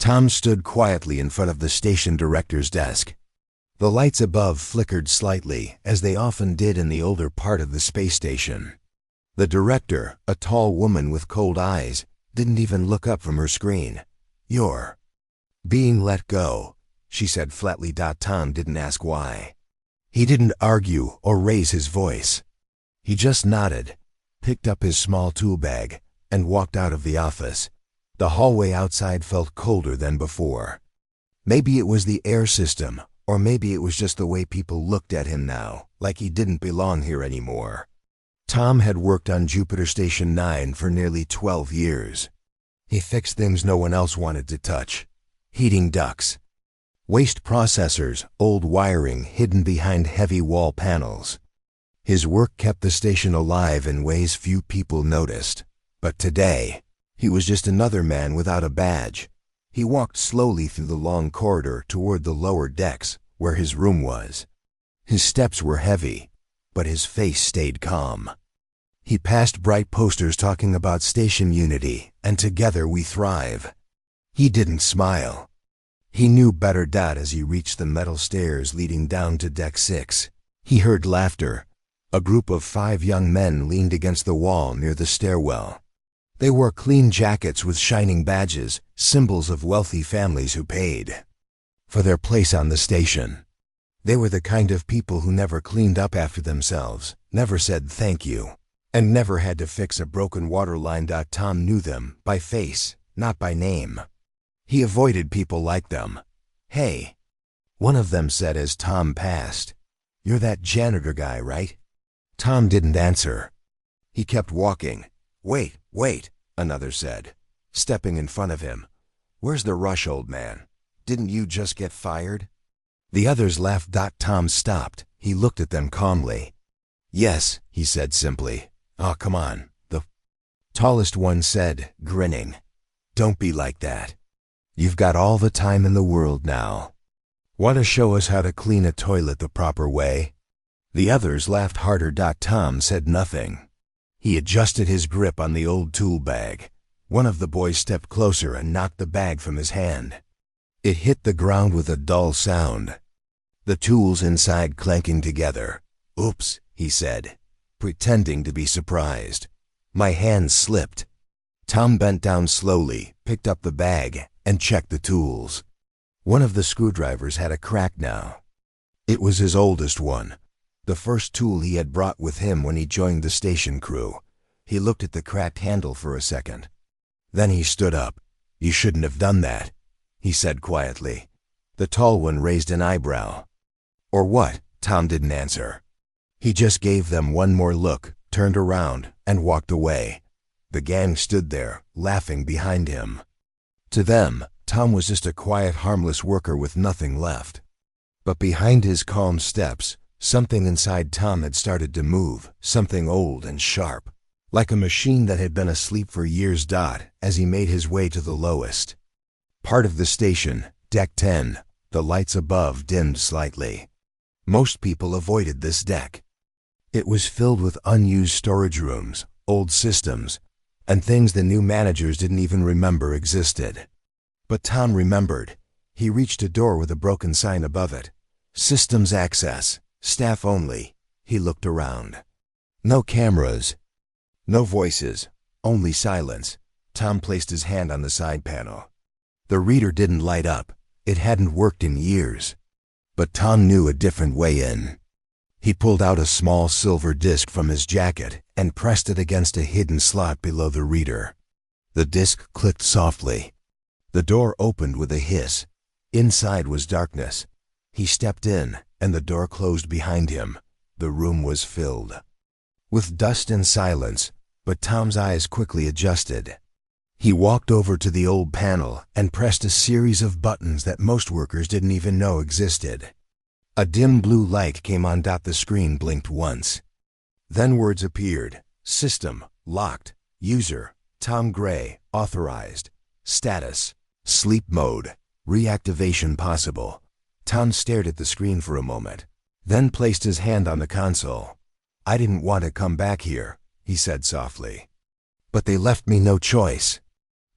Tom stood quietly in front of the station director's desk. The lights above flickered slightly, as they often did in the older part of the space station. The director, a tall woman with cold eyes, didn't even look up from her screen. "You're being let go," she said flatly. Tom didn't ask why. He didn't argue or raise his voice. He just nodded, picked up his small tool bag, and walked out of the office. The hallway outside felt colder than before. Maybe it was the air system, or maybe it was just the way people looked at him now, like he didn't belong here anymore. Tom had worked on Jupiter Station 9 for nearly 12 years. He fixed things no one else wanted to touch. Heating ducts, waste processors, old wiring hidden behind heavy wall panels. His work kept the station alive in ways few people noticed. But today, he was just another man without a badge. He walked slowly through the long corridor toward the lower decks, where his room was. His steps were heavy, but his face stayed calm. He passed bright posters talking about station unity and "Together we thrive." He didn't smile. He knew better. As he reached the metal stairs leading down to Deck 6, he heard laughter. A group of 5 young men leaned against the wall near the stairwell. They wore clean jackets with shining badges, symbols of wealthy families who paid for their place on the station. They were the kind of people who never cleaned up after themselves, never said thank you, and never had to fix a broken water line. Tom knew them by face, not by name. He avoided people like them. "Hey," one of them said as Tom passed. "You're that janitor guy, right?" Tom didn't answer. He kept walking. Wait, another said, stepping in front of him. "Where's the rush, old man? Didn't you just get fired?" The others laughed. Tom stopped. He looked at them calmly. "Yes," he said simply. "Oh, come on," the tallest one said, grinning. "Don't be like that. You've got all the time in the world now. Want to show us how to clean a toilet the proper way?" The others laughed harder. Tom said nothing. He adjusted his grip on the old tool bag. One of the boys stepped closer and knocked the bag from his hand. It hit the ground with a dull sound, the tools inside clanking together. "Oops," he said, pretending to be surprised. "My hand slipped." Tom bent down slowly, picked up the bag, and checked the tools. One of the screwdrivers had a crack now. It was his oldest one, the first tool he had brought with him when he joined the station crew. He looked at the cracked handle for a second. Then he stood up. "You shouldn't have done that," he said quietly. The tall one raised an eyebrow. "Or what?" Tom didn't answer. He just gave them one more look, turned around, and walked away. The gang stood there, laughing behind him. To them, Tom was just a quiet, harmless worker with nothing left. But behind his calm steps, something inside Tom had started to move, something old and sharp, like a machine that had been asleep for years. As he made his way to the lowest part of the station, Deck 10, the lights above dimmed slightly. Most people avoided this deck. It was filled with unused storage rooms, old systems, and things the new managers didn't even remember existed. But Tom remembered. He reached a door with a broken sign above it. "Systems access, staff only." He looked around. No cameras, no voices, only silence. Tom placed his hand on the side panel. The reader didn't light up. It hadn't worked in years. But Tom knew a different way in. He pulled out a small silver disc from his jacket and pressed it against a hidden slot below the reader. The disc clicked softly. The door opened with a hiss. Inside was darkness. He stepped in, and the door closed behind him. The room was filled with dust and silence, but Tom's eyes quickly adjusted. He walked over to the old panel and pressed a series of buttons that most workers didn't even know existed. A dim blue light came on. The screen blinked once. Then words appeared. "System, locked. User, Tom Gray, authorized. Status, sleep mode. Reactivation possible." Tom stared at the screen for a moment, then placed his hand on the console. "I didn't want to come back here," he said softly. "But they left me no choice."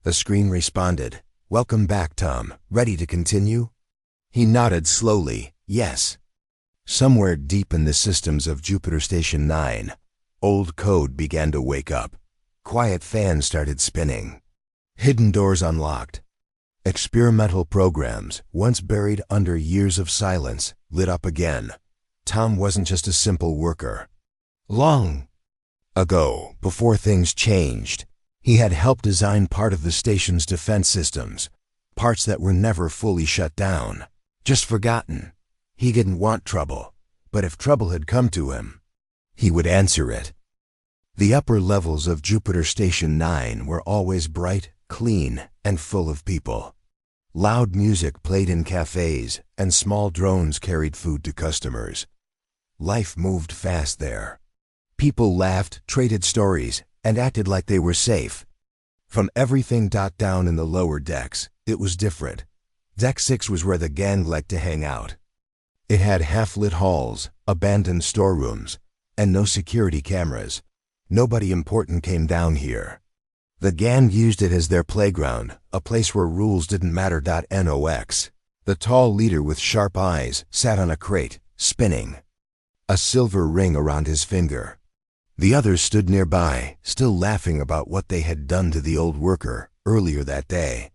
The screen responded. "Welcome back, Tom. Ready to continue?" He nodded slowly, yes. Somewhere deep in the systems of Jupiter Station 9, old code began to wake up. Quiet fans started spinning. Hidden doors unlocked. Experimental programs, once buried under years of silence, lit up again. Tom wasn't just a simple worker. Long ago, before things changed, he had helped design part of the station's defense systems, parts that were never fully shut down, just forgotten. He didn't want trouble, but if trouble had come to him, he would answer it. The upper levels of Jupiter Station 9 were always bright, clean, and full of people. Loud music played in cafes, and small drones carried food to customers. Life moved fast there. People laughed, traded stories, and acted like they were safe. From everything down in the lower decks, it was different. Deck 6 was where the gang liked to hang out. It had half-lit halls, abandoned storerooms, and no security cameras. Nobody important came down here. The gang used it as their playground, a place where rules didn't matter. Nox. The tall leader with sharp eyes sat on a crate, spinning, a silver ring around his finger. The others stood nearby, still laughing about what they had done to the old worker earlier that day.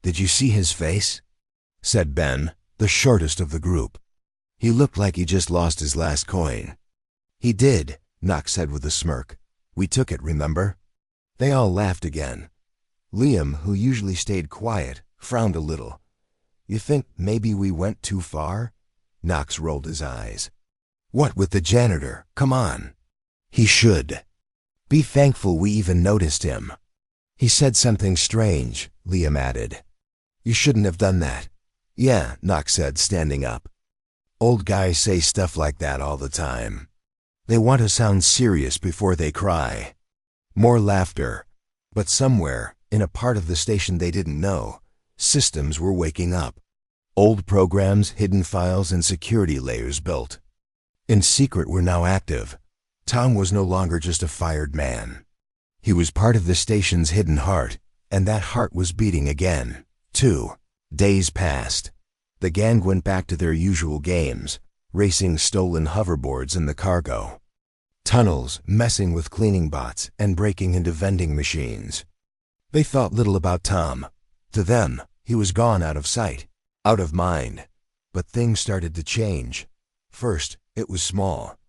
"Did you see his face?" said Ben, the shortest of the group. "He looked like he just lost his last coin." "He did," Knox said with a smirk. "We took it, remember?" They all laughed again. Liam, who usually stayed quiet, frowned a little. "You think maybe we went too far?" Knox rolled his eyes. "What with the janitor? Come on." "He should be thankful we even noticed him." "He said something strange," Liam added. "You shouldn't have done that." "Yeah," Knox said, standing up. "Old guys say stuff like that all the time. They want to sound serious before they cry." More laughter. But somewhere, in a part of the station they didn't know, systems were waking up. Old programs, hidden files, and security layers built in secret were now active. Tom was no longer just a fired man. He was part of the station's hidden heart, and that heart was beating again. 2 days passed. The gang went back to their usual games, racing stolen hoverboards in the cargo, tunnels, messing with cleaning bots, and breaking into vending machines. They thought little about Tom. To them, he was gone out of sight, out of mind. But things started to change. First, it was small.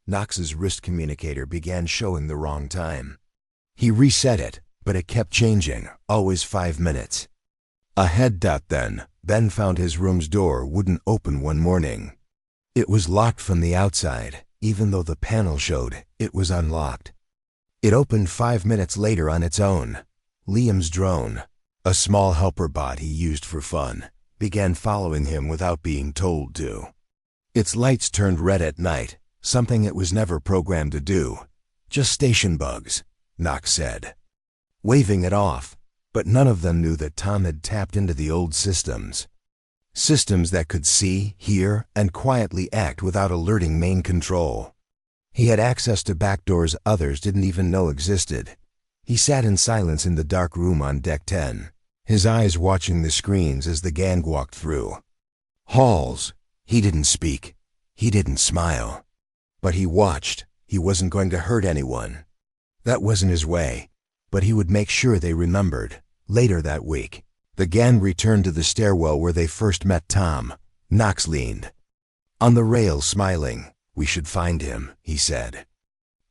Knox's wrist communicator began showing the wrong time. He reset it, but it kept changing, always 5 minutes ahead. Then, Ben found his room's door wouldn't open one morning. It was locked from the outside, even though the panel showed it was unlocked. It opened 5 minutes later on its own. Liam's drone, a small helper bot he used for fun, began following him without being told to. Its lights turned red at night, something it was never programmed to do. "Just station bugs," Knox said, waving it off. But none of them knew that Tom had tapped into the old systems. Systems that could see, hear, and quietly act without alerting main control. He had access to backdoors others didn't even know existed. He sat in silence in the dark room on Deck 10, his eyes watching the screens as the gang walked through halls. He didn't speak. He didn't smile. But he watched. He wasn't going to hurt anyone. That wasn't his way. But he would make sure they remembered. Later that week, the gang returned to the stairwell where they first met Tom. Knox leaned on the rail, smiling. "We should find him," he said.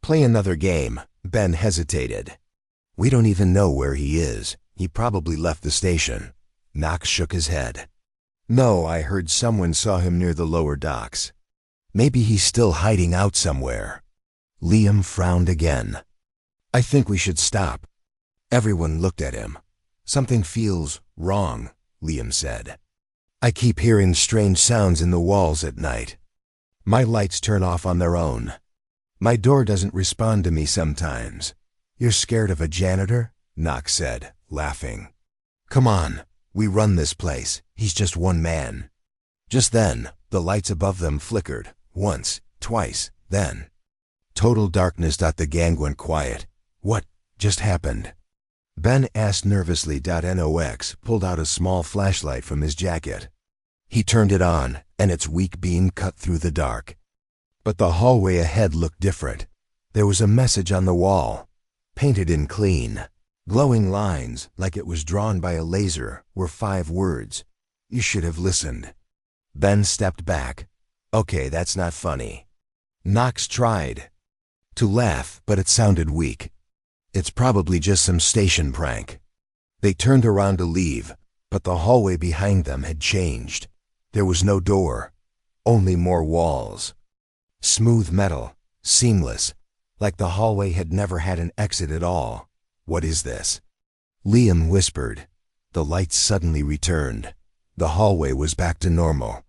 "Play another game." Ben hesitated. "We don't even know where he is. He probably left the station." Knox shook his head. "No, I heard someone saw him near the lower docks. Maybe he's still hiding out somewhere." Liam frowned again. "I think we should stop." Everyone looked at him. "Something feels wrong," Liam said. "I keep hearing strange sounds in the walls at night. My lights turn off on their own. My door doesn't respond to me sometimes." "You're scared of a janitor?" Knox said, laughing. "Come on, we run this place. He's just one man." Just then, the lights above them flickered, once, twice, then total darkness. The gang went quiet. What just happened? Ben asked nervously. Nox pulled out a small flashlight from his jacket. He turned it on, and its weak beam cut through the dark. But the hallway ahead looked different. There was a message on the wall, painted in clean, glowing lines like it was drawn by a laser, were 5 words. "You should have listened." Ben stepped back. "Okay, that's not funny." Knox tried to laugh, but it sounded weak. "It's probably just some station prank." They turned around to leave, but the hallway behind them had changed. There was no door, only more walls. Smooth metal, seamless, like the hallway had never had an exit at all. "What is this?" Liam whispered. The lights suddenly returned. The hallway was back to normal.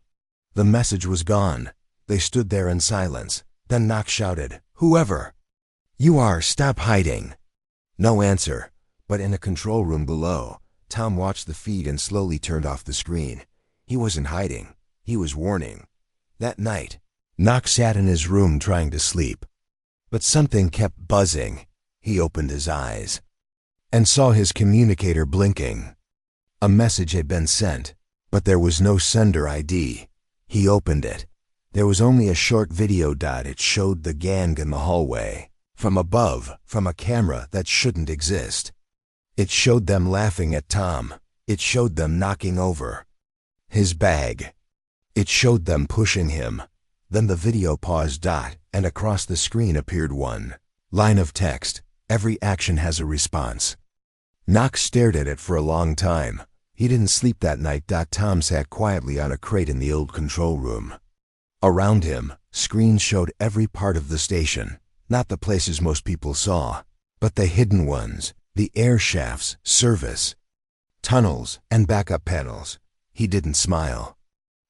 The message was gone. They stood there in silence. Then Knox shouted, "Whoever you are, stop hiding." No answer, but in a control room below, Tom watched the feed and slowly turned off the screen. He wasn't hiding. He was warning. That night, Knox sat in his room trying to sleep. But something kept buzzing. He opened his eyes and saw his communicator blinking. A message had been sent, but there was no sender ID. He opened it. There was only a short video. It showed the gang in the hallway, from above, from a camera that shouldn't exist. It showed them laughing at Tom. It showed them knocking over his bag. It showed them pushing him. Then the video paused. And across the screen appeared one line of text: "Every action has a response." Knox stared at it for a long time. He didn't sleep that night. Tom sat quietly on a crate in the old control room. Around him, screens showed every part of the station, not the places most people saw, but the hidden ones, the air shafts, service, tunnels, and backup panels. He didn't smile.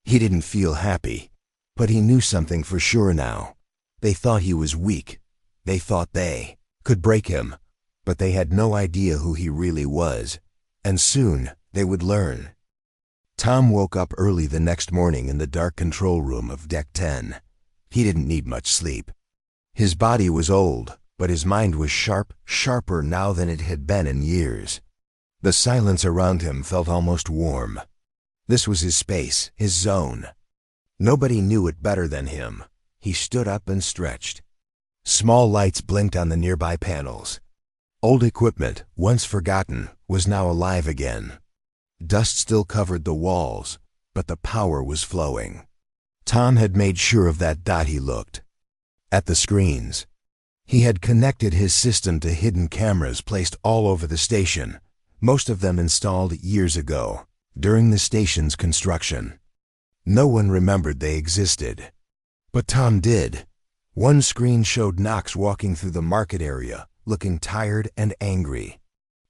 He didn't feel happy, but he knew something for sure now. They thought he was weak. They thought they could break him, but they had no idea who he really was, and soon they would learn. Tom woke up early the next morning in the dark control room of Deck 10. He didn't need much sleep. His body was old, but his mind was sharp, sharper now than it had been in years. The silence around him felt almost warm. This was his space, his zone. Nobody knew it better than him. He stood up and stretched. Small lights blinked on the nearby panels. Old equipment, once forgotten, was now alive again. Dust still covered the walls, but the power was flowing. Tom had made sure of that. He looked at the screens. He had connected his system to hidden cameras placed all over the station, most of them installed years ago, during the station's construction. No one remembered they existed. But Tom did. One screen showed Knox walking through the market area, looking tired and angry.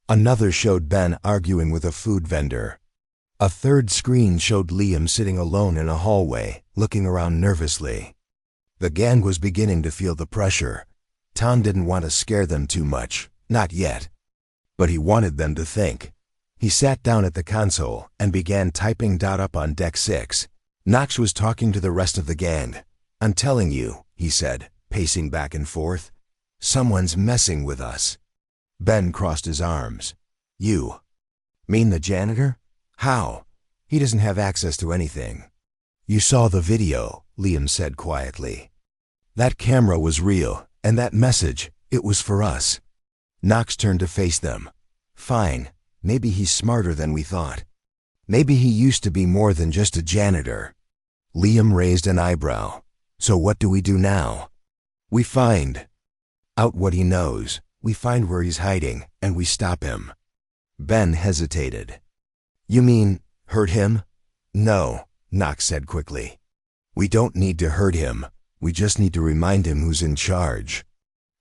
Another showed Ben arguing with a food vendor. A third screen showed Liam sitting alone in a hallway, looking around nervously. The gang was beginning to feel the pressure. Tom didn't want to scare them too much, not yet. But he wanted them to think. He sat down at the console and began typing. Up on Deck 6, Knox was talking to the rest of the gang. "I'm telling you," he said, pacing back and forth. "Someone's messing with us." Ben crossed his arms. "You mean the janitor? How? He doesn't have access to anything." "You saw the video," Liam said quietly. "That camera was real, and that message, it was for us." Knox turned to face them. "Fine, maybe he's smarter than we thought. Maybe he used to be more than just a janitor." Liam raised an eyebrow. "So what do we do now?" "We find out what he knows. We find where he's hiding, and we stop him." Ben hesitated. "You mean hurt him?" "No," Knox said quickly. "We don't need to hurt him. We just need to remind him who's in charge."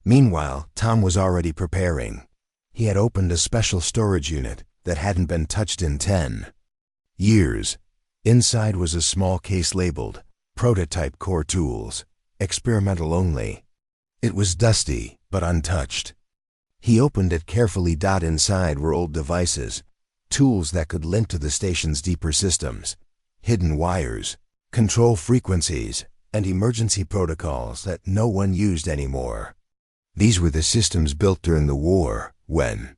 Meanwhile, Tom was already preparing. He had opened a special storage unit that hadn't been touched in 10 years. Inside was a small case labeled "Prototype Core Tools, Experimental Only." It was dusty, but untouched. He opened it carefully. Inside were old devices, tools that could link to the station's deeper systems, hidden wires, control frequencies, and emergency protocols that no one used anymore. These were the systems built during the war, when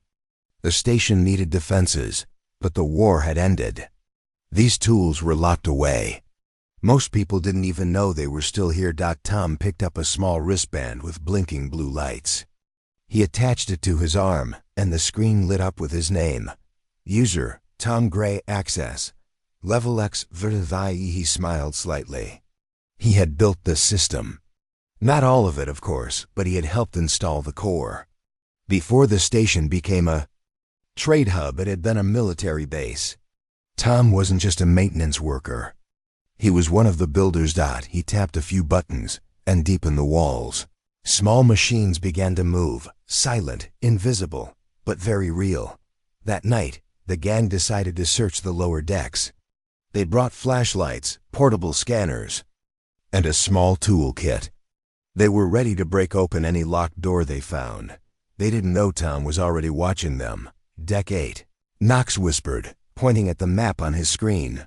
The station needed defenses, but the war had ended. These tools were locked away. Most people didn't even know they were still here. Tom picked up a small wristband with blinking blue lights. He attached it to his arm, and the screen lit up with his name. User, Tom Gray. Access, Level X Vertify. He smiled slightly. He had built the system. Not all of it, of course, but he had helped install the core. Before the station became a trade hub, it had been a military base. Tom wasn't just a maintenance worker. He was one of the builders. He tapped a few buttons, and deep in the walls, small machines began to move, silent, invisible, but very real. That night, the gang decided to search the lower decks. They brought flashlights, portable scanners, and a small toolkit. They were ready to break open any locked door they found. They didn't know Tom was already watching them. Deck 8. Knox whispered, pointing at the map on his screen.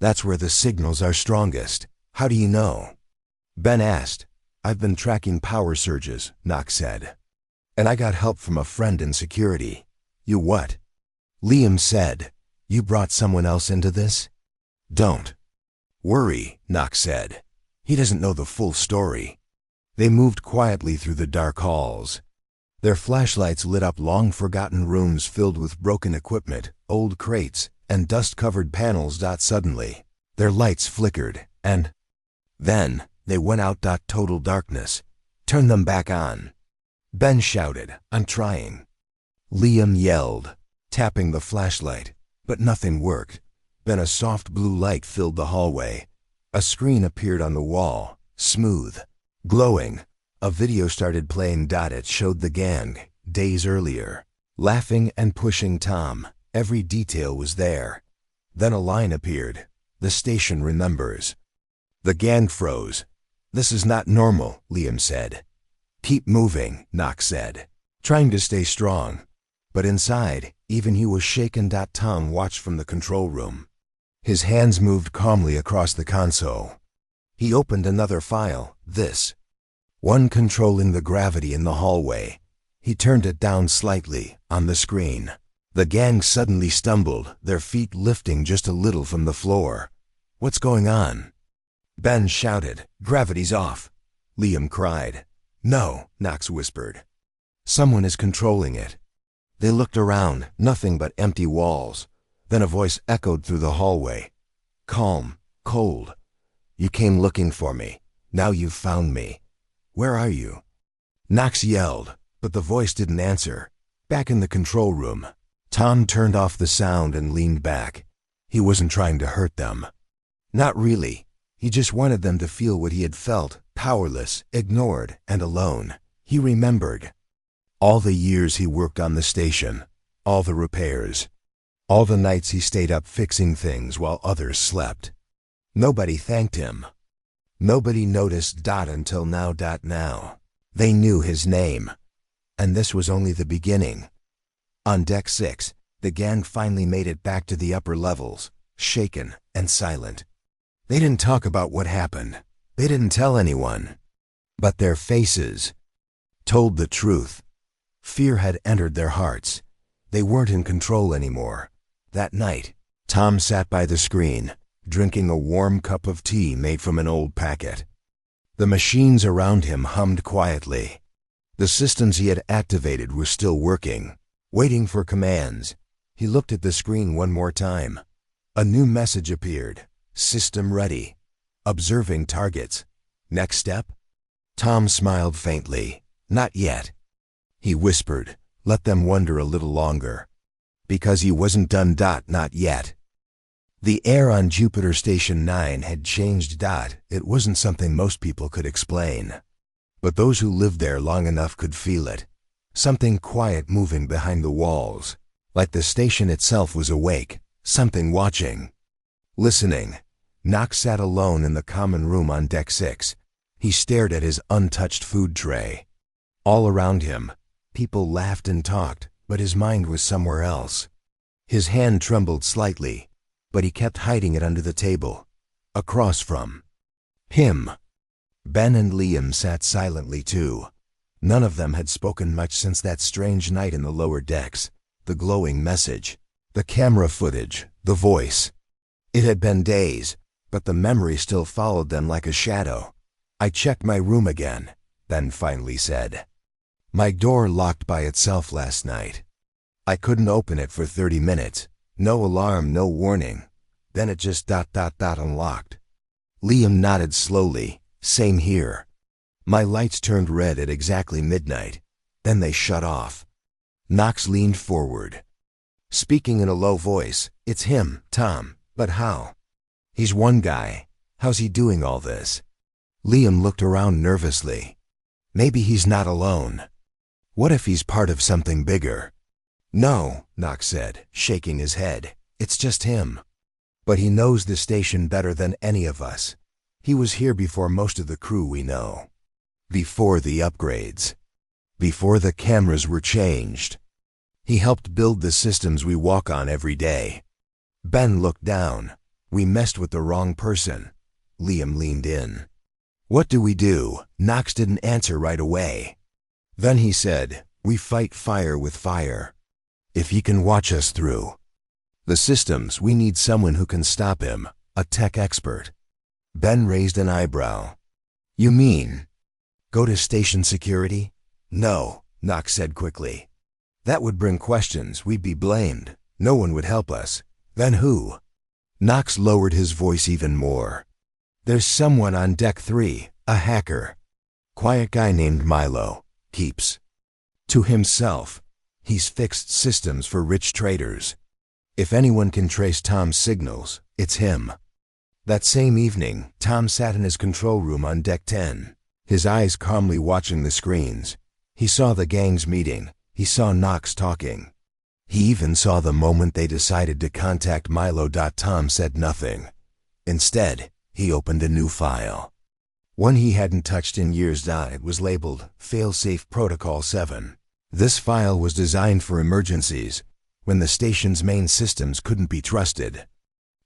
That's where the signals are strongest. How do you know? Ben asked. I've been tracking power surges, Knox said. And I got help from a friend in security. You what? Liam said. You brought someone else into this? Don't worry, Knox said. He doesn't know the full story. They moved quietly through the dark halls. Their flashlights lit up long-forgotten rooms filled with broken equipment, old crates, and dust-covered panels. Suddenly, their lights flickered, and then they went out. Total darkness. Turn them back on. Ben shouted, I'm trying. Liam yelled, tapping the flashlight, but nothing worked. Then a soft blue light filled the hallway. A screen appeared on the wall, smooth, glowing. A video started playing. It showed the gang, days earlier, laughing and pushing Tom. Every detail was there. Then a line appeared. The station remembers. The gang froze. This is not normal, Liam said. Keep moving, Knox said, trying to stay strong. But inside, even he was shaken. Tom watched from the control room. His hands moved calmly across the console. He opened another file, this one controlling the gravity in the hallway. He turned it down slightly, on the screen. The gang suddenly stumbled, their feet lifting just a little from the floor. What's going on? Ben shouted. Gravity's off. Liam cried. No, Knox whispered. Someone is controlling it. They looked around, nothing but empty walls. Then a voice echoed through the hallway. Calm, cold. You came looking for me. Now you've found me. Where are you? Knox yelled, but the voice didn't answer. Back in the control room, Tom turned off the sound and leaned back. He wasn't trying to hurt them. Not really. He just wanted them to feel what he had felt, powerless, ignored, and alone. He remembered all the years he worked on the station, all the repairs, all the nights he stayed up fixing things while others slept. Nobody thanked him. Nobody noticed until now. Now, they knew his name. And this was only the beginning. On Deck 6, the gang finally made it back to the upper levels, shaken and silent. They didn't talk about what happened. They didn't tell anyone. But their faces told the truth. Fear had entered their hearts. They weren't in control anymore. That night, Tom sat by the screen, drinking a warm cup of tea made from an old packet. The machines around him hummed quietly. The systems he had activated were still working, waiting for commands. He looked at the screen one more time. A new message appeared. System ready. Observing targets. Next step? Tom smiled faintly. Not yet. He whispered, let them wonder a little longer. Because he wasn't done. Not yet. The air on Jupiter Station 9 had changed. It wasn't something most people could explain. But those who lived there long enough could feel it. Something quiet moving behind the walls. Like the station itself was awake. Something watching. Listening. Knox sat alone in the common room on Deck 6. He stared at his untouched food tray. All around him, people laughed and talked, but his mind was somewhere else. His hand trembled slightly, but he kept hiding it under the table, across from him. Ben and Liam sat silently too. None of them had spoken much since that strange night in the lower decks. the glowing message, the camera footage, the voice. It had been days, but the memory still followed them like a shadow. I checked my room again, Ben finally said. My door locked by itself last night. I couldn't open it for 30 minutes. No alarm, no warning. Then it just unlocked. Liam nodded slowly. Same here. My lights turned red at exactly midnight. Then they shut off. Knox leaned forward, speaking in a low voice. It's him, Tom. But how? He's one guy. How's he doing all this? Liam looked around nervously. Maybe he's not alone. What if he's part of something bigger? No, Knox said, shaking his head. It's just him. But he knows the station better than any of us. He was here before most of the crew we know. Before the upgrades. Before the cameras were changed. He helped build the systems we walk on every day. Ben looked down. We messed with the wrong person. Liam leaned in. What do we do? Knox didn't answer right away. Then he said, we fight fire with fire. If he can watch us through the systems, we need someone who can stop him, a tech expert. Ben raised an eyebrow. You mean go to station security? No, Knox said quickly. That would bring questions. We'd be blamed. No one would help us. Then who? Knox lowered his voice even more. There's someone on deck 3, a hacker. Quiet guy named Milo. Keeps to himself. He's fixed systems for rich traders. If anyone can trace Tom's signals, it's him. That same evening, Tom sat in his control room on deck 10, his eyes calmly watching the screens. He saw the gang's meeting. He saw Knox talking. He even saw the moment they decided to contact Milo. Tom said nothing. Instead, he opened a new file. One he hadn't touched in years. It was labeled Failsafe Protocol 7. This file was designed for emergencies, when the station's main systems couldn't be trusted.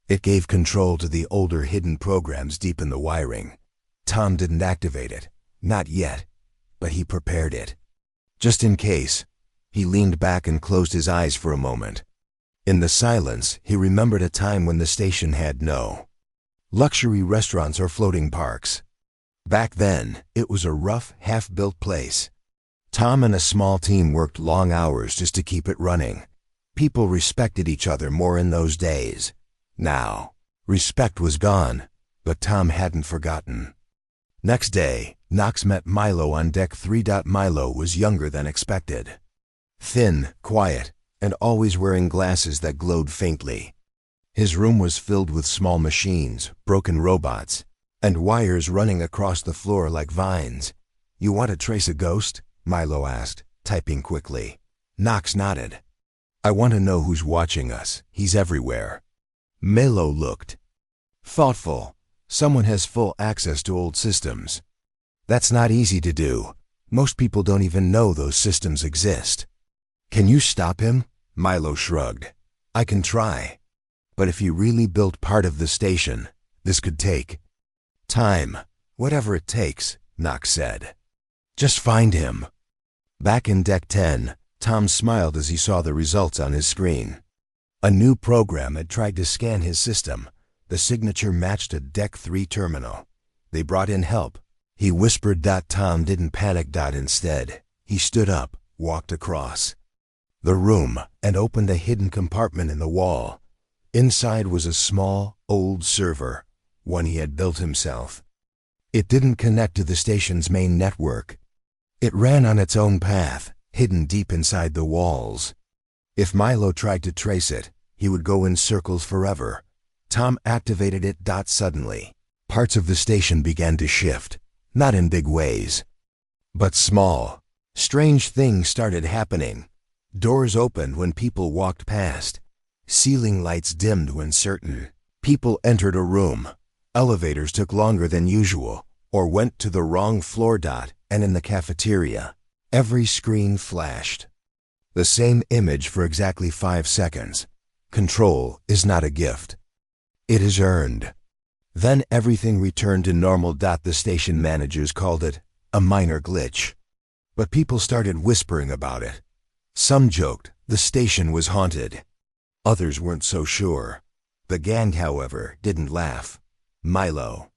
It gave control to the older hidden programs deep in the wiring. Tom didn't activate it, not yet, but he prepared it. Just in case. He leaned back and closed his eyes for a moment. In the silence, he remembered a time when the station had no luxury restaurants or floating parks. Back then, it was a rough, half-built place. Tom and a small team worked long hours just to keep it running. People respected each other more in those days. Now, respect was gone, but Tom hadn't forgotten. Next day, Knox met Milo on deck 3. Milo was younger than expected. Thin, quiet, and always wearing glasses that glowed faintly. His room was filled with small machines, broken robots, and wires running across the floor like vines. You want to trace a ghost? Milo asked, typing quickly. Knox nodded. I want to know who's watching us. He's everywhere. Milo looked thoughtful. Someone has full access to old systems. That's not easy to do. Most people don't even know those systems exist. Can you stop him? Milo shrugged. I can try. But if he really built part of the station, this could take time. Whatever it takes, Knox said. Just find him. Back in deck 10, Tom smiled as he saw the results on his screen. A new program had tried to scan his system. The signature matched a deck 3 terminal. They brought in help. He whispered. Tom didn't panic. Instead, he stood up, walked across the room, and opened a hidden compartment in the wall. Inside was a small, old server, one he had built himself. It didn't connect to the station's main network. It ran on its own path, hidden deep inside the walls. If Milo tried to trace it, he would go in circles forever. Tom activated it. Suddenly, parts of the station began to shift, not in big ways, but small. Strange things started happening. Doors opened when people walked past. Ceiling lights dimmed when certain people entered a room. Elevators took longer than usual, or went to the wrong floor. And in the cafeteria, every screen flashed the same image for exactly 5 seconds. Control is not a gift. It is earned. Then everything returned to normal. The station managers called it a minor glitch. But people started whispering about it. Some joked the station was haunted. Others weren't so sure. The gang, however, didn't laugh. Milo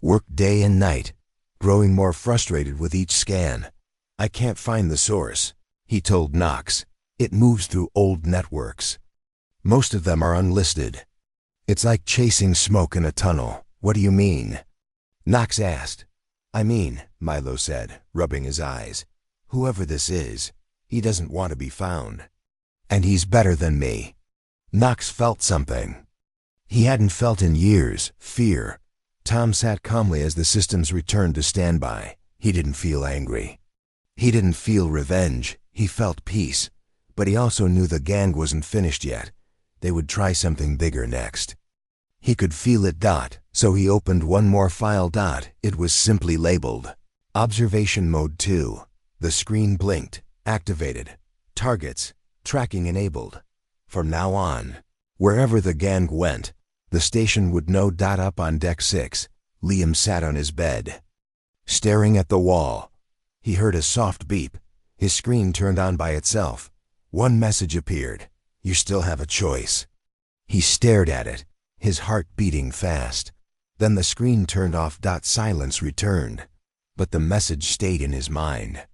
worked day and night, growing more frustrated with each scan. "I can't find the source," he told Knox. "It moves through old networks. Most of them are unlisted. It's like chasing smoke in a tunnel." "What do you mean?" Knox asked. "I mean," Milo said, rubbing his eyes, "whoever this is, he doesn't want to be found. And he's better than me." Knox felt something he hadn't felt in years: fear. Tom sat calmly as the systems returned to standby. He didn't feel angry. He didn't feel revenge. He felt peace. But he also knew the gang wasn't finished yet. They would try something bigger next. He could feel it. So he opened one more file. It was simply labeled Observation Mode 2. The screen blinked. Activated. Targets. Tracking enabled. From now on, wherever the gang went, the station would know. Up on Deck 6, Liam sat on his bed, staring at the wall. He heard a soft beep. His screen turned on by itself. One message appeared: "You still have a choice." He stared at it, his heart beating fast. Then the screen turned off. Silence returned, but the message stayed in his mind.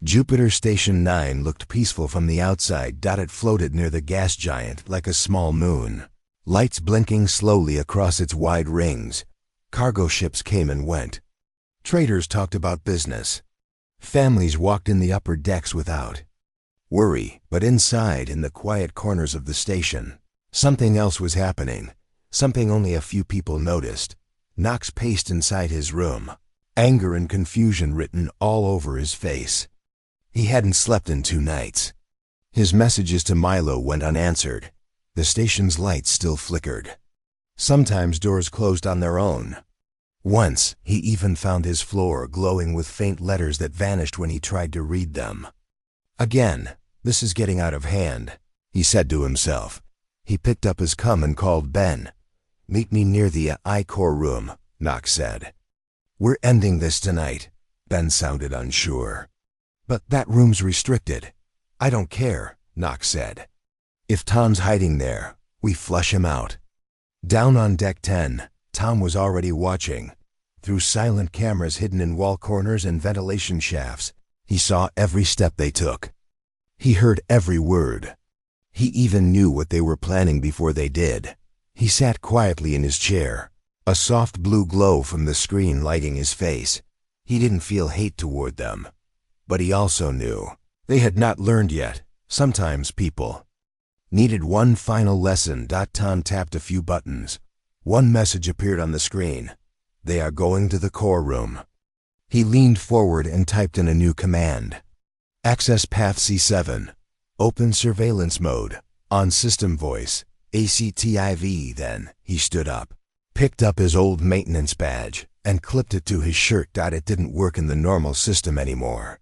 Jupiter Station 9 looked peaceful from the outside. It floated near the gas giant like a small moon, lights blinking slowly across its wide rings. Cargo ships came and went. Traders talked about business. Families walked in the upper decks without worry. But inside, in the quiet corners of the station, something else was happening. Something only a few people noticed. Knox paced inside his room, anger and confusion written all over his face. He hadn't slept in 2 nights. His messages to Milo went unanswered. The station's lights still flickered. Sometimes doors closed on their own. Once, he even found his floor glowing with faint letters that vanished when he tried to read them. "Again, this is getting out of hand," he said to himself. He picked up his cum and called Ben. "Meet me near the I-Core room," Knox said. "We're ending this tonight." Ben sounded unsure. "But that room's restricted." "I don't care," Knox said. "If Tom's hiding there, we flush him out." Down on Deck 10, Tom was already watching. Through silent cameras hidden in wall corners and ventilation shafts, he saw every step they took. He heard every word. He even knew what they were planning before they did. He sat quietly in his chair, a soft blue glow from the screen lighting his face. He didn't feel hate toward them, but he also knew they had not learned yet. Sometimes people needed one final lesson. Tom tapped a few buttons. One message appeared on the screen: "They are going to the core room." He leaned forward and typed in a new command: "Access path C7. Open surveillance mode. On system voice. ACTIV." Then he stood up, picked up his old maintenance badge, and clipped it to his shirt. It didn't work in the normal system anymore,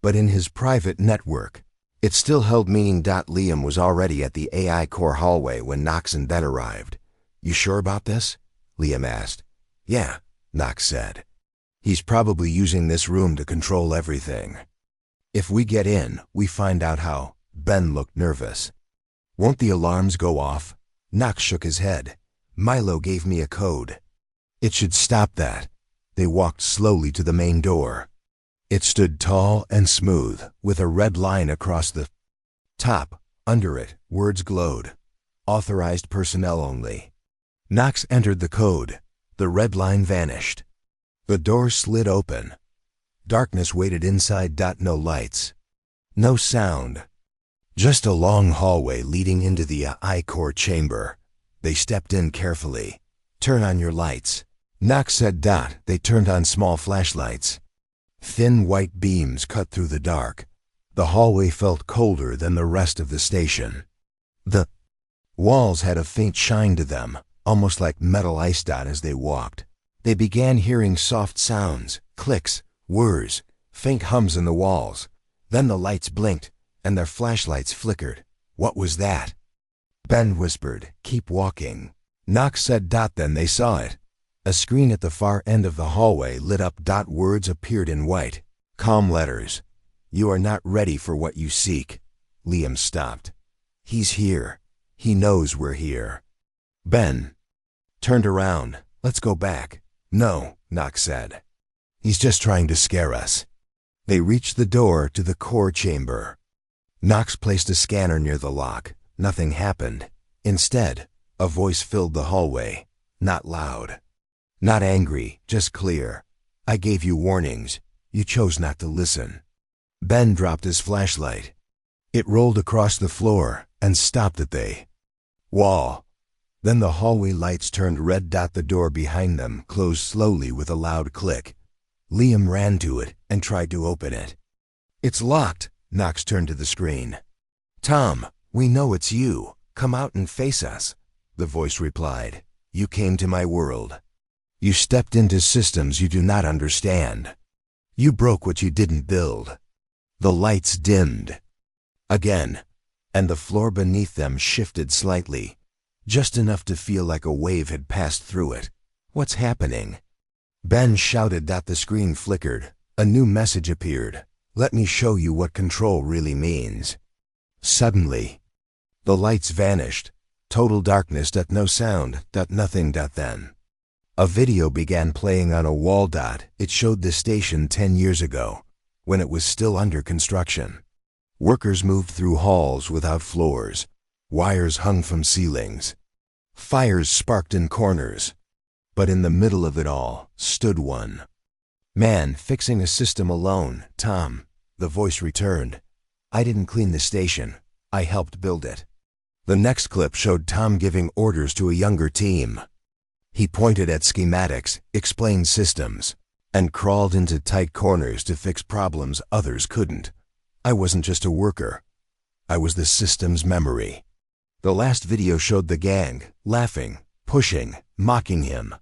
but in his private network, it still held meaning. Liam was already at the AI core hallway when Knox and Ben arrived. "You sure about this?" Liam asked. "Yeah," Knox said. "He's probably using this room to control everything. If we get in, we find out how." Ben looked nervous. "Won't the alarms go off?" Knox shook his head. "Milo gave me a code. It should stop that." They walked slowly to the main door. It stood tall and smooth, with a red line across the top. Under it, words glowed: "Authorized personnel only." Knox entered the code. The red line vanished. The door slid open. Darkness waited inside. No lights, no sound, just a long hallway leading into the I-Core chamber. They stepped in carefully. "Turn on your lights," Knox said. They turned on small flashlights. Thin white beams cut through the dark. The hallway felt colder than the rest of the station. The walls had a faint shine to them, almost like metal ice. As they walked, they began hearing soft sounds, clicks, whirs, faint hums in the walls. Then the lights blinked, and their flashlights flickered. "What was that?" Ben whispered. "Keep walking," Knox said. Then they saw it. A screen at the far end of the hallway lit up. Words appeared in white, calm letters: You are not ready for what you seek. Liam stopped. He's here. He knows we're here. Ben turned around. Let's go back. No, Knox said. He's just trying to scare us. They reached the door to the core chamber. Knox placed a scanner near the lock. Nothing happened. Instead, a voice filled the hallway. Not loud. Not angry, just clear. I gave you warnings. You chose not to listen. Ben dropped his flashlight. It rolled across the floor and stopped at the wall. Then the hallway lights turned red. The door behind them closed slowly with a loud click. Liam ran to it and tried to open it. It's locked. Knox turned to the screen. Tom, we know it's you. Come out and face us. The voice replied. You came to my world. You stepped into systems you do not understand. You broke what you didn't build. The lights dimmed again, and the floor beneath them shifted slightly, just enough to feel like a wave had passed through it. What's happening? Ben shouted. The screen flickered. A new message appeared. Let me show you what control really means. Suddenly, the lights vanished. Total darkness. No sound. Nothing. Then a video began playing on a wall. It showed the station 10 years ago, when it was still under construction. Workers moved through halls without floors. Wires hung from ceilings. Fires sparked in corners. But in the middle of it all stood one man fixing a system alone. Tom, the voice returned. I didn't clean the station. I helped build it. The next clip showed Tom giving orders to a younger team. He pointed at schematics, explained systems, and crawled into tight corners to fix problems others couldn't. I wasn't just a worker. I was the system's memory. The last video showed the gang, laughing, pushing, mocking him.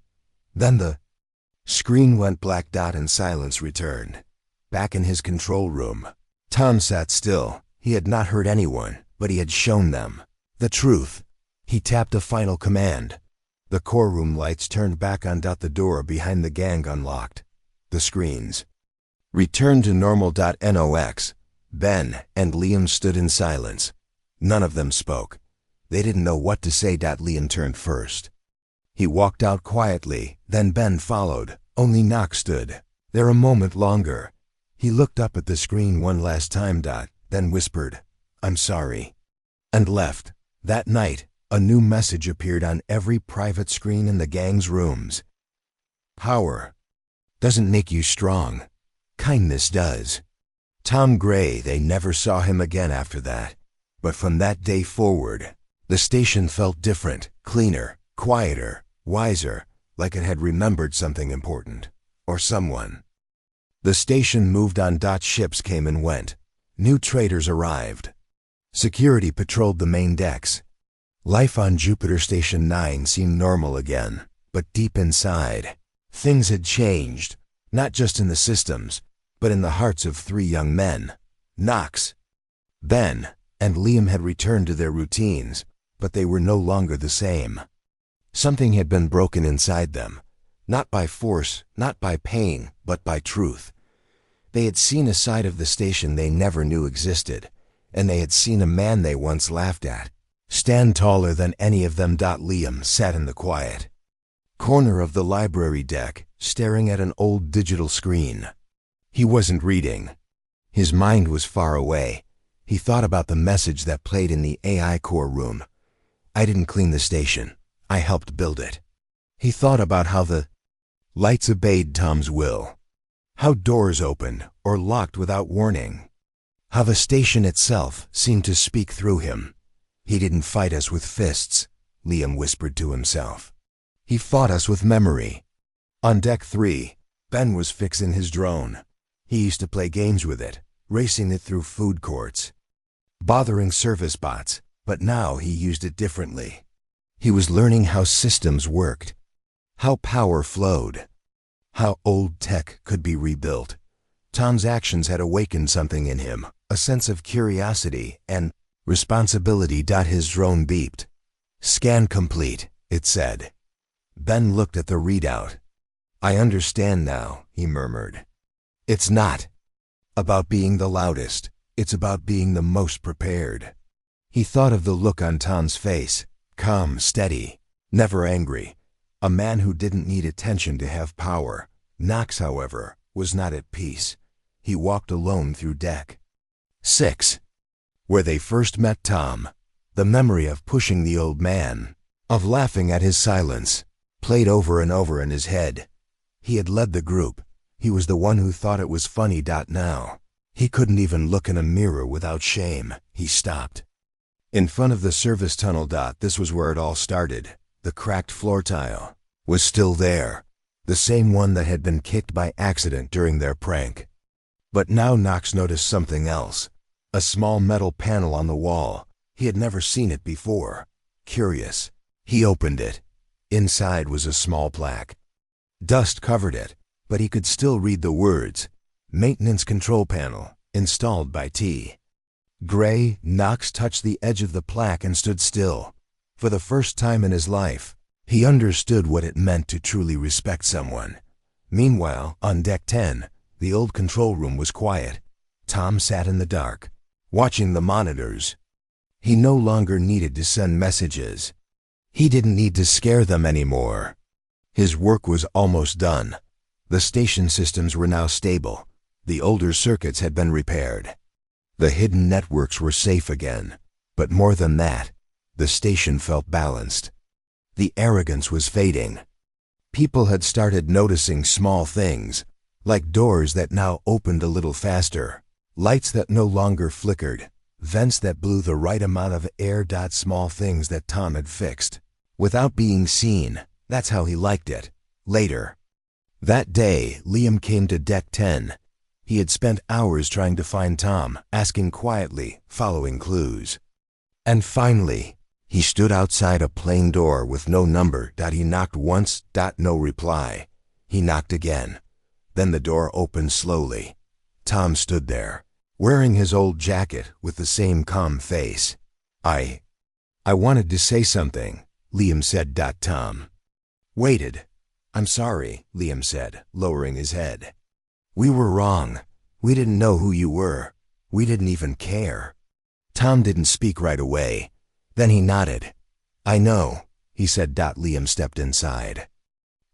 Then the screen went black. And silence returned. Back in his control room, Tom sat still. He had not hurt anyone, but he had shown them the truth. He tapped a final command. The core room lights turned back on. The door behind the gang unlocked. The screens returned to normal. Nox. Ben and Liam stood in silence. None of them spoke. They didn't know what to say. Liam turned first. He walked out quietly, then Ben followed. Only Knox stood there a moment longer. He looked up at the screen one last time. Then whispered, I'm sorry, and left. That night, a new message appeared on every private screen in the gang's rooms. Power doesn't make you strong. Kindness does. Tom Gray. They never saw him again after that. But from that day forward, the station felt different, cleaner, quieter, wiser, like it had remembered something important, or someone. The station moved on. Ships came and went. New traders arrived. Security patrolled the main decks. Life on Jupiter Station 9 seemed normal again, but deep inside, things had changed, not just in the systems, but in the hearts of 3 young men. Knox, Ben, and Liam had returned to their routines, but they were no longer the same. Something had been broken inside them, not by force, not by pain, but by truth. They had seen a side of the station they never knew existed, and they had seen a man they once laughed at stand taller than any of them. Liam sat in the quiet corner of the library deck, staring at an old digital screen. He wasn't reading. His mind was far away. He thought about the message that played in the AI core room. I didn't clean the station. I helped build it. He thought about how the lights obeyed Tom's will, how doors opened or locked without warning, how the station itself seemed to speak through him. He didn't fight us with fists, Liam whispered to himself. He fought us with memory. On Deck 3, Ben was fixing his drone. He used to play games with it, racing it through food courts, bothering service bots, but now he used it differently. He was learning how systems worked, how power flowed, how old tech could be rebuilt. Tom's actions had awakened something in him, a sense of curiosity and responsibility. His drone beeped. Scan complete, it said. Ben looked at the readout. I understand now, he murmured. It's not about being the loudest. It's about being the most prepared. He thought of the look on Tom's face, calm, steady, never angry. A man who didn't need attention to have power. Knox, however, was not at peace. He walked alone through deck 6, where they first met Tom. The memory of pushing the old man, of laughing at his silence, played over and over in his head. He had led the group. He was the one who thought it was funny. Now, he couldn't even look in a mirror without shame. He stopped in front of the service tunnel. This was where it all started. The cracked floor tile was still there, the same one that had been kicked by accident during their prank. But now Knox noticed something else, a small metal panel on the wall. He had never seen it before. Curious, he opened it. Inside was a small plaque. Dust covered it, but he could still read the words, "Maintenance Control Panel, installed by T." Gray. Knox touched the edge of the plaque and stood still. For the first time in his life, he understood what it meant to truly respect someone. Meanwhile, on Deck 10, the old control room was quiet. Tom sat in the dark, watching the monitors. He no longer needed to send messages. He didn't need to scare them anymore. His work was almost done. The station systems were now stable. The older circuits had been repaired. The hidden networks were safe again. But more than that, the station felt balanced. The arrogance was fading. People had started noticing small things, like doors that now opened a little faster, lights that no longer flickered, vents that blew the right amount of air. Small things that Tom had fixed without being seen. That's how he liked it. Later that day, Liam came to Deck 10. He had spent hours trying to find Tom, asking quietly, following clues. And finally, he stood outside a plain door with no number. He knocked once. No reply. He knocked again. Then the door opened slowly. Tom stood there, wearing his old jacket with the same calm face. I wanted to say something, Liam said. Tom waited. "I'm sorry," Liam said, lowering his head. "We were wrong. We didn't know who you were. We didn't even care." Tom didn't speak right away. Then he nodded. "I know," he said. Liam stepped inside.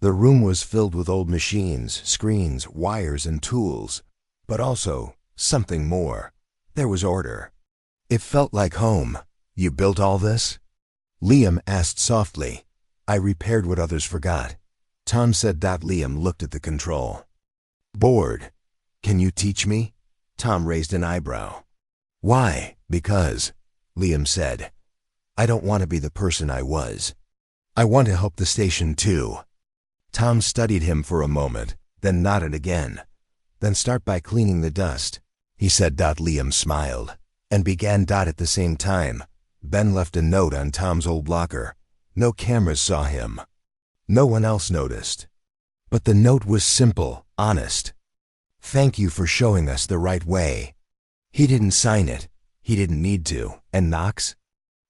The room was filled with old machines, screens, wires, and tools, but also something more. There was order. It felt like home. "You built all this?" Liam asked softly. "I repaired what others forgot," Tom said. Liam looked at the control board. "Can you teach me?" Tom raised an eyebrow. "Why?" "Because," Liam said, "I don't want to be the person I was. I want to help the station too." Tom studied him for a moment, then nodded again. "Then start by cleaning the dust," he said. Liam smiled and began. At the same time, Ben left a note on Tom's old locker. No cameras saw him. No one else noticed. But the note was simple, honest. "Thank you for showing us the right way." He didn't sign it. He didn't need to. And Knox?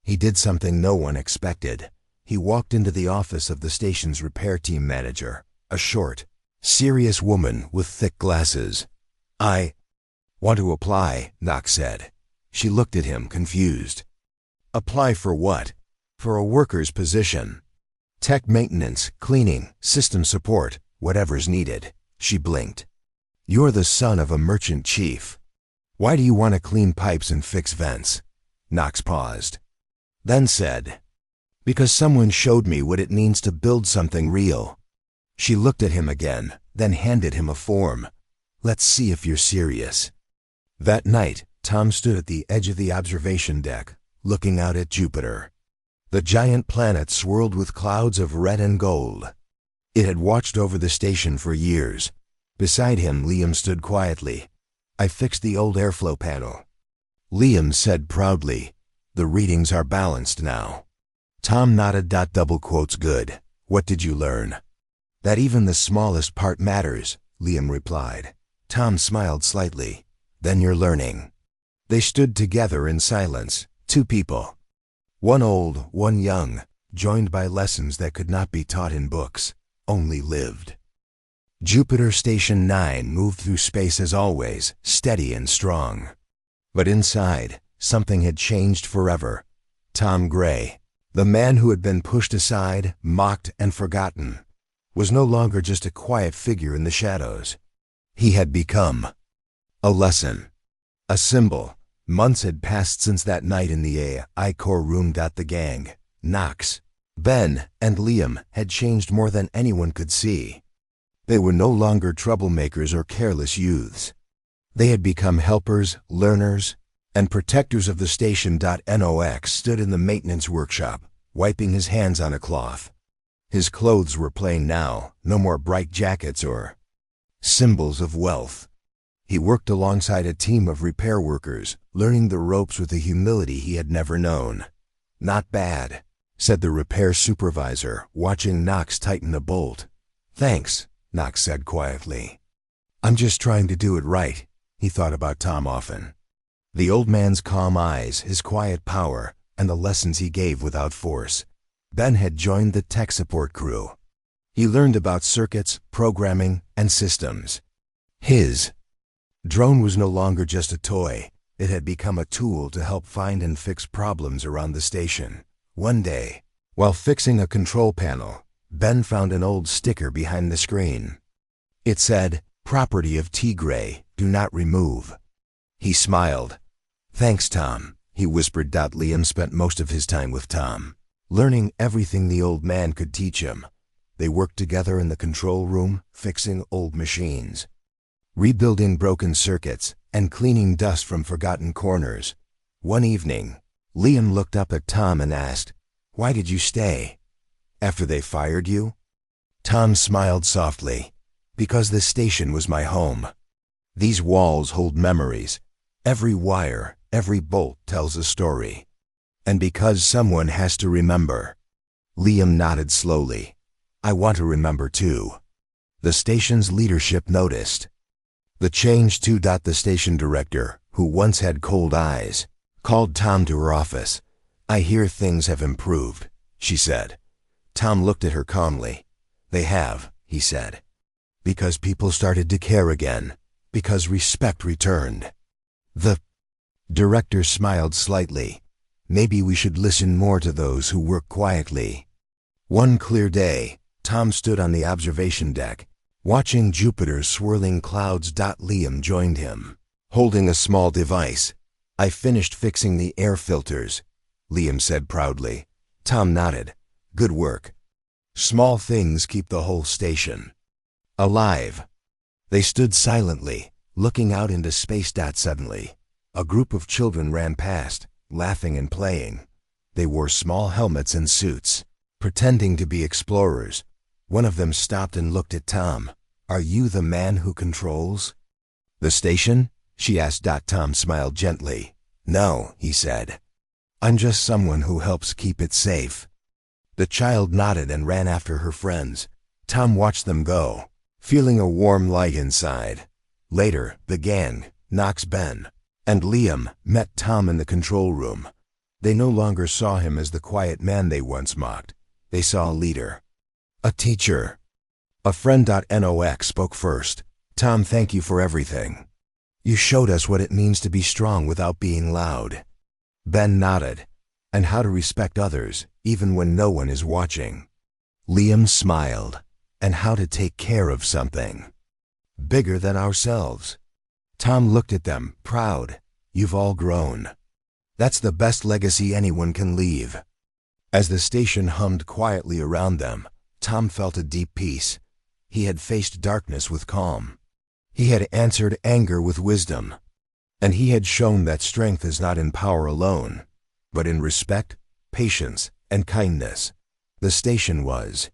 He did something no one expected. He walked into the office of the station's repair team manager, a short, serious woman with thick glasses. "I want to apply," Knox said. She looked at him, confused. "Apply for what?" "For a worker's position. Tech maintenance, cleaning, system support, whatever's needed." She blinked. "You're the son of a merchant chief. Why do you want to clean pipes and fix vents?" Knox paused, then said, "Because someone showed me what it means to build something real." She looked at him again, then handed him a form. "Let's see if you're serious." That night, Tom stood at the edge of the observation deck, looking out at Jupiter. The giant planet swirled with clouds of red and gold. It had watched over the station for years. Beside him, Liam stood quietly. "I fixed the old airflow panel," Liam said proudly. "The readings are balanced now." Tom nodded. Double quotes good. "What did you learn?" "That even the smallest part matters," Liam replied. Tom smiled slightly. "Then you're learning." They stood together in silence, two people. One old, one young, joined by lessons that could not be taught in books, only lived. Jupiter Station 9 moved through space as always, steady and strong. But inside, something had changed forever. Tom Gray, the man who had been pushed aside, mocked, and forgotten, was no longer just a quiet figure in the shadows. He had become a lesson, a symbol. Months had passed since that night in the I-Core room. The gang, Knox, Ben, and Liam, had changed more than anyone could see. They were no longer troublemakers or careless youths. They had become helpers, learners, and protectors of the station. Nox stood in the maintenance workshop, wiping his hands on a cloth. His clothes were plain now, no more bright jackets or symbols of wealth. He worked alongside a team of repair workers, learning the ropes with a humility he had never known. "Not bad," said the repair supervisor, watching Knox tighten a bolt. "Thanks," Knox said quietly. "I'm just trying to do it right," he thought about Tom often. The old man's calm eyes, his quiet power, and the lessons he gave without force. Ben had joined the tech support crew. He learned about circuits, programming, and systems. His drone was no longer just a toy. It had become a tool to help find and fix problems around the station. One day, while fixing a control panel, Ben found an old sticker behind the screen. It said, "Property of T. Gray, do not remove." He smiled. "Thanks, Tom," he whispered. Liam spent most of his time with Tom, learning everything the old man could teach him. They worked together in the control room, fixing old machines, rebuilding broken circuits, and cleaning dust from forgotten corners. One evening, Liam looked up at Tom and asked, "Why did you stay? After they fired you?" Tom smiled softly. "Because this station was my home. These walls hold memories. Every wire, every bolt tells a story. And because someone has to remember." Liam nodded slowly. "I want to remember too." The station's leadership noticed the change too. The station director, who once had cold eyes, called Tom to her office. "I hear things have improved," she said. Tom looked at her calmly. "They have," he said. "Because people started to care again. Because respect returned." The director smiled slightly. "Maybe we should listen more to those who work quietly." One clear day, Tom stood on the observation deck, watching Jupiter's swirling clouds. Liam joined him, holding a small device. "I finished fixing the air filters," Liam said proudly. Tom nodded. "Good work. Small things keep the whole station alive." They stood silently, looking out into space. Suddenly, a group of children ran past, laughing and playing. They wore small helmets and suits, pretending to be explorers. One of them stopped and looked at Tom. "Are you the man who controls the station?" she asked. Tom smiled gently. "No," he said. "I'm just someone who helps keep it safe." The child nodded and ran after her friends. Tom watched them go, feeling a warm light inside. Later, the gang, Knox, Ben, and Liam, met Tom in the control room. They no longer saw him as the quiet man they once mocked. They saw a leader, a teacher, a friend. Nox spoke first. "Tom, thank you for everything. You showed us what it means to be strong without being loud." Ben nodded. "And how to respect others, even when no one is watching." Liam smiled. "And how to take care of something bigger than ourselves." Tom looked at them, proud. "You've all grown. That's the best legacy anyone can leave." As the station hummed quietly around them, Tom felt a deep peace. He had faced darkness with calm. He had answered anger with wisdom. And he had shown that strength is not in power alone, but in respect, patience, and kindness. The station was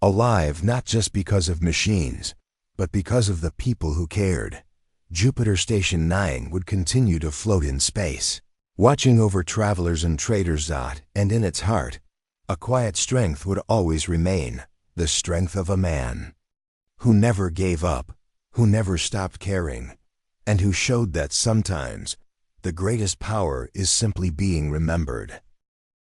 alive not just because of machines, but because of the people who cared. Jupiter Station 9 would continue to float in space, watching over travelers and traders. And in its heart, a quiet strength would always remain, the strength of a man who never gave up, who never stopped caring, and who showed that sometimes the greatest power is simply being remembered.